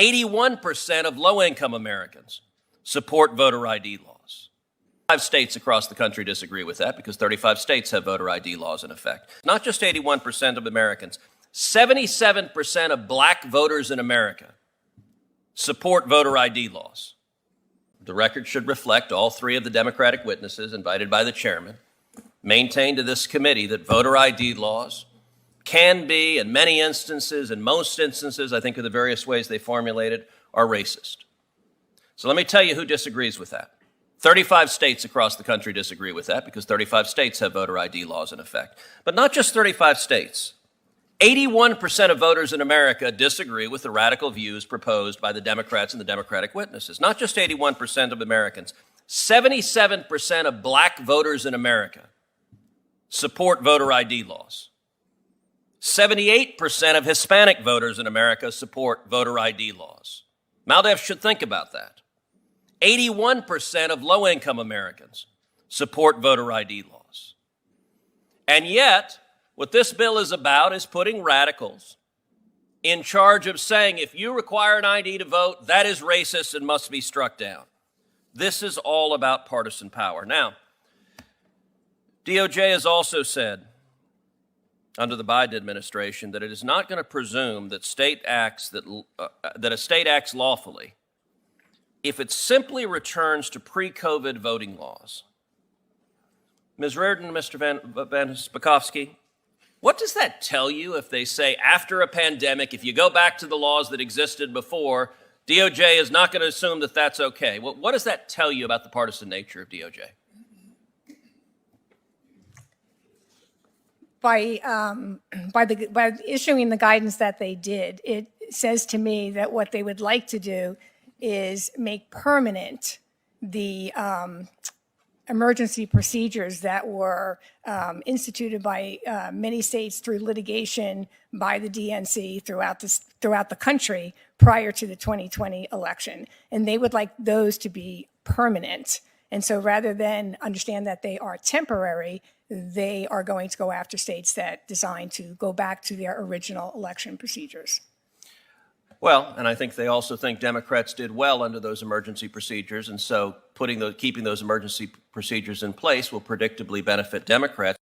81% of low-income Americans support voter ID laws. 5 states across the country disagree with that because 35 states have voter ID laws in effect. Not just 81% of Americans, 77% of black voters in America support voter ID laws. The record should reflect all 3 of the Democratic witnesses invited by the chairman maintained to this committee that voter ID laws can be, in many instances, in most instances, I think of the various ways they formulated, are racist. So let me tell you who disagrees with that. 35 states across the country disagree with that because 35 states have voter ID laws in effect. But not just 35 states. 81% of voters in America disagree with the radical views proposed by the Democrats and the Democratic witnesses. Not just 81% of Americans, 77% of black voters in America support voter ID laws. 78% of Hispanic voters in America support voter ID laws. MALDEF should think about that. 81% of low-income Americans support voter ID laws. And yet, what this bill is about is putting radicals in charge of saying, if you require an ID to vote, that is racist and must be struck down. This is all about partisan power. Now, DOJ has also said, under the Biden administration, that it is not going to presume that a state acts lawfully if it simply returns to pre-COVID voting laws. Ms. Reardon, Mr. Van Spakovsky, what does that tell you if they say after a pandemic, if you go back to the laws that existed before, DOJ is not going to assume that that's okay? What does that tell you about the partisan nature of DOJ? By issuing the guidance that they did, it says to me that what they would like to do is make permanent the emergency procedures that were instituted by many states through litigation by the DNC throughout the country prior to the 2020 election. And they would like those to be permanent. And so rather than understand that they are temporary, they are going to go after states that designed to go back to their original election procedures. Well, and I think they also think Democrats did well under those emergency procedures, and so keeping those emergency procedures in place will predictably benefit Democrats.